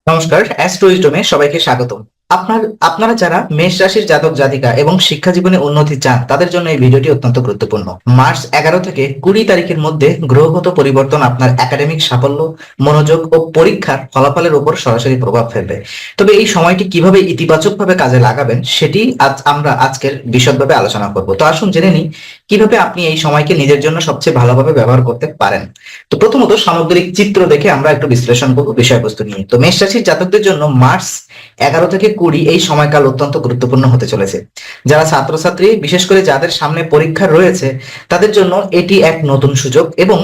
নমস্কার, অ্যাস্ট্রোইজডমে সবাইকে স্বাগতম। আপনারা যারা মেষ রাশির জাতক জাতিকা এবং শিক্ষা জীবনে উন্নতি চান তাদের জন্য এই ভিডিওটি অত্যন্ত গুরুত্বপূর্ণ। মার্চ 11 থেকে 20 তারিখের মধ্যে গ্রহগত পরিবর্তন আপনার একাডেমিক সাফল্য, মনোযোগ ও পরীক্ষার ফলাফলের উপর সরাসরি প্রভাব ফেলবে। তবে এই সময়টি কিভাবে ইতিবাচকভাবে কাজে লাগাবেন সেটি আমরা আজকের বিশদভাবে আলোচনা করব। তো আসুন জেনে নিই কিভাবে আপনি এই সময়কে নিজের জন্য সবচেয়ে ভালোভাবে ব্যবহার করতে পারেন। তো প্রথমত সামগ্রিক চিত্র দেখে আমরা একটু বিশ্লেষণ করব বিষয়বস্তু নিয়ে। তো মেষ রাশির জাতকদের জন্য মার্চ 11 থেকে 20 এই সময়কাল অত্যন্ত গুরুত্বপূর্ণ হতে চলেছে। যারা ছাত্রছাত্রী, বিশেষ করে যাদের সামনে পরীক্ষা রয়েছে, তাদের জন্য এটি এক নতুন সুযোগ এবং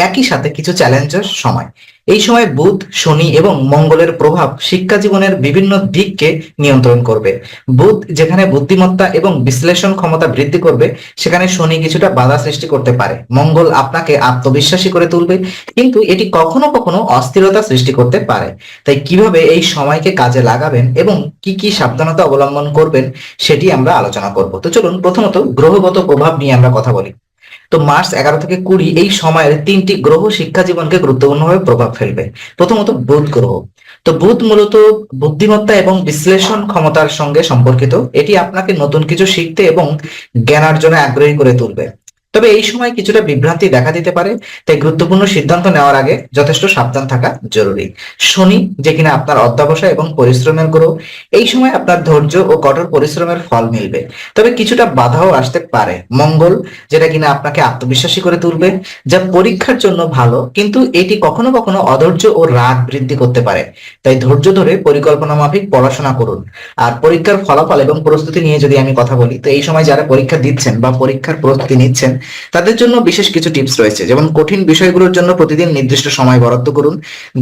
একই সাথে কিছু চ্যালেঞ্জের সময়। এই সময় বুধ, শনি এবং মঙ্গলের প্রভাব শিক্ষা জীবনের বিভিন্ন দিককে নিয়ন্ত্রণ করবে। বুধ যেখানে বুদ্ধিমত্তা এবং বিশ্লেষণ ক্ষমতা বৃদ্ধি করবে, সেখানে শনি কিছুটা বাধা সৃষ্টি করতে পারে। মঙ্গল আপনাকে আত্মবিশ্বাসী করে তুলবে, কিন্তু এটি কখনো কখনো অস্থিরতা সৃষ্টি করতে পারে। তাই কিভাবে এই সময়কে কাজে লাগাবেন এবং কি কি সাবধানতা অবলম্বন করবেন সেটি আমরা আলোচনা করব। তো চলুন প্রথমত গ্রহগত প্রভাব নিয়ে আমরা কথা বলি। তো মার্চ 11 থেকে 20 এই সময়ের 3টি গ্রহ শিক্ষা জীবনকে গুরুত্বপূর্ণভাবে প্রভাব ফেলবে। প্রথমত বুধ গ্রহ। তো বুধ মূলত বুদ্ধিমত্তা এবং বিশ্লেষণ ক্ষমতার সঙ্গে সম্পর্কিত। এটি আপনাকে নতুন কিছু শিখতে এবং জ্ঞানার্জনে আগ্রহী করে তুলবে। তবে এই সময় কিছুটা বিভ্রান্তি দেখা দিতে পারে, তাই গুরুত্বপূর্ণ সিদ্ধান্ত নেওয়ার আগে যথেষ্ট সাবধান থাকা জরুরি। শনি যে কিনা আপনার অধ্যবসায় এবং পরিশ্রমের গ্রহ, এই সময় আপনার ধৈর্য ও কঠোর পরিশ্রমের ফল মিলবে, তবে কিছুটা বাধাও আসতে পারে। মঙ্গল যেটা কিনা আপনাকে আত্মবিশ্বাসী করে তুলবে, যা পরীক্ষার জন্য ভালো, কিন্তু এটি কখনো কখনো অধৈর্য ও রাগ বৃদ্ধি করতে পারে। তাই ধৈর্য ধরে পরিকল্পনা মাফিক পড়াশোনা করুন। আর পরীক্ষার ফলাফল এবং প্রস্তুতি নিয়ে যদি আমি কথা বলি, তো এই সময় যারা পরীক্ষা দিচ্ছেন বা পরীক্ষার প্রস্তুতি নিচ্ছেন তাদের জন্য বিশেষ কিছু টিপস রয়েছে। যেমন কঠিন বিষয়গুলোর জন্য প্রতিদিন নির্দিষ্ট সময় বরাদ্দ করুন।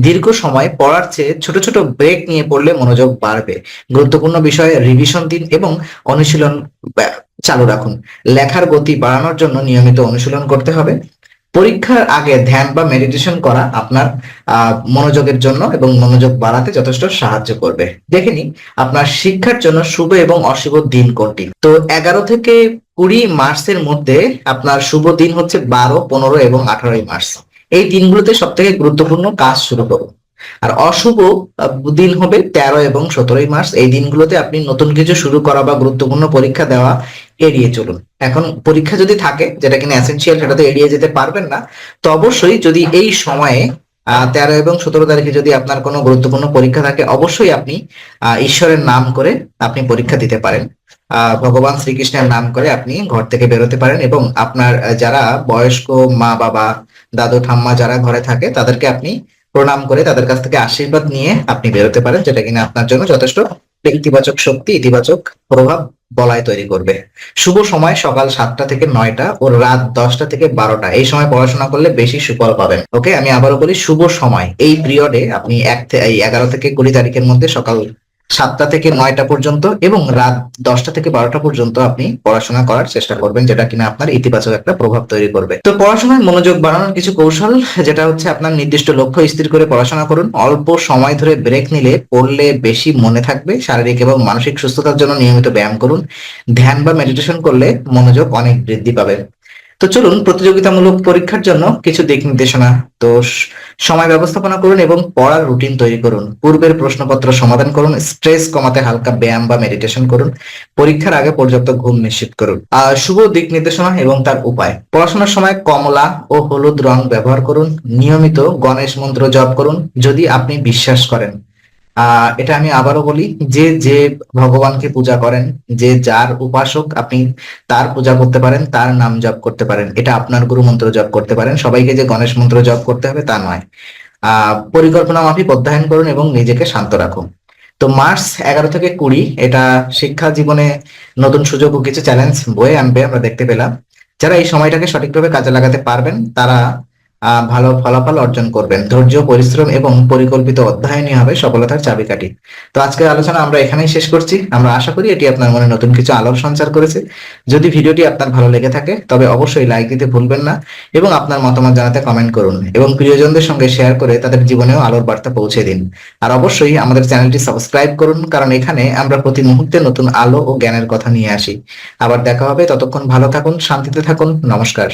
দীর্ঘ সময় পড়ার চেয়ে ছোট ছোট ব্রেক নিয়ে পড়লে মনোযোগ বাড়বে। গুরুত্বপূর্ণ বিষয়ে রিভিশন দিন এবং অনুশীলন চালু রাখুন। লেখার গতি বাড়ানোর জন্য নিয়মিত অনুশীলন করতে হবে। পরীক্ষার আগে ধ্যান বা মেডিটেশন করা আপনার মনোযোগের জন্য এবং মনোযোগ বাড়াতে যথেষ্ট সাহায্য করবে। দেখে নিন আপনার শিক্ষার জন্য শুভ এবং অশুভ দিন কোনটি। তো 11 থেকে 20 মার্চের মধ্যে আপনার শুভ দিন হচ্ছে 12, 15 এবং 18 মার্চ। এই দিনগুলোতে সব থেকে গুরুত্বপূর্ণ কাজ শুরু করুন। আর অশুভ দিন হবে 13 এবং 17 মার্চ। এই দিনগুলোতে আপনি নতুন কিছু শুরু করা বা গুরুত্বপূর্ণ পরীক্ষা দেওয়া এড়িয়ে চলুন। এখন পরীক্ষা যদি থাকে যেটা কিনা এসেনশিয়াল, সেটা তো এড়িয়ে যেতে পারবেন না। তো অবশ্যই যদি এই সময়ে 13 এবং 17 তারিখে যদি আপনার কোনো গুরুত্বপূর্ণ পরীক্ষা থাকে, অবশ্যই আপনি ঈশ্বরের নাম করে আপনি পরীক্ষা দিতে পারেন। ভগবান শ্রীকৃষ্ণের নাম করে আপনি ঘর থেকে বেরোতে পারেন এবং আপনার যারা বয়স্ক মা বাবা, দাদু ঠাম্মা যারা ঘরে থাকে তাদেরকে আপনি প্রণাম করে তাদের কাছ থেকে আশীর্বাদ নিয়ে আপনি বেরোতে পারেন, যেটা কিনা আপনার জন্য যথেষ্ট ইতিবাচক শক্তি, ইতিবাচক প্রভাব বলয় তৈরি করবে। শুভ সময় সকাল 7টা থেকে 9টা ও রাত 10টা থেকে 12টা। এই সময় পড়াশোনা করলে বেশি সুফল পাবেন। ওকে, আমি আবারও বলি, শুভ সময় এই পিরিয়ডে আপনি 11 থেকে 20 তারিখের মধ্যে সকাল 7টা থেকে 9টা পর্যন্ত এবং রাত 10টা থেকে 12টা পর্যন্ত আপনি পড়াশোনা করার চেষ্টা করবেন, যেটা কিনা আপনার ইতিবাচক একটা প্রভাব তৈরি করবে। তো পড়াশোনায় মনোযোগ বাড়ানোর কিছু কৌশল, যেটা হচ্ছে আপনার নির্দিষ্ট লক্ষ্য স্থির করে পড়াশোনা করুন। অল্প সময় ধরে ব্রেক নিলে পড়লে বেশি মনে থাকবে। শারীরিক এবং মানসিক সুস্থতার জন্য নিয়মিত ব্যায়াম করুন। ধ্যান বা মেডিটেশন করলে মনোযোগ অনেক বৃদ্ধি পাবে। তো চলুন প্রতিযোগিতামূলক পরীক্ষার জন্য কিছু দিক নির্দেশনা। তো সময় ব্যবস্থাপনা করুন এবং পড়ার রুটিন তৈরি করুন। পূর্বের প্রশ্নপত্র সমাধান করুন। স্ট্রেস কমাতে হালকা ব্যায়াম বা মেডিটেশন করুন। পরীক্ষার আগে পর্যাপ্ত ঘুম নিশ্চিত করুন। শুভ দিক নির্দেশনা এবং তার উপায়। পড়াশোনার সময় কমলা ও হলুদ রং ব্যবহার করুন। নিয়মিত গণেশ মন্ত্র জপ করুন যদি আপনি বিশ্বাস করেন। এটা আমি আবারও বলি, যে যে ভগবানকে পূজা করেন, যে যার উপাসক, আপনি তার পূজা করতে পারেন, তার নাম জপ করতে পারেন। এটা আপনার গুরু মন্ত্র জপ করতে পারেন। সবাইকে যে গণেশ মন্ত্র জপ করতে হবে তা নয়। পরিকল্পনা মাফিক অধ্যয়ন করুন এবং নিজেকে শান্ত রাখুন। তো মার্চ 11 থেকে 20 এটা শিক্ষা জীবনে নতুন সুযোগ ও কিছু চ্যালেঞ্জ বয়ে আনবে, আমরা দেখতে পেলাম। যারা এই সময়টাকে সঠিকভাবে কাজে লাগাতে পারবেন তারা ভালো ফলাফল অর্জন করবেন। ধৈর্য, পরিশ্রম এবং পরিকল্পিত অধ্যয়নই হবে সফলতার চাবিকাঠি। তো আজকের আলোচনা আমরা এখানেই শেষ করছি। আমরা আশা করি এটি আপনার মনে নতুন কিছু আলোর সঞ্চার করেছে। যদি ভিডিওটি আপনার ভালো লেগে থাকে তবে অবশ্যই লাইক দিতে ভুলবেন না এবং আপনার মতামত জানাতে কমেন্ট করুন এবং প্রিয়জনদের সঙ্গে শেয়ার করে তাদের জীবনেও আলোর বার্তা পৌঁছে দিন। আর অবশ্যই আমাদের চ্যানেলটি সাবস্ক্রাইব করুন, কারণ এখানে আমরা প্রতি মুহূর্তে নতুন আলো ও জ্ঞানের কথা নিয়ে আসি। আবার দেখা হবে, ততক্ষণ ভালো থাকুন, শান্তিতে থাকুন। নমস্কার।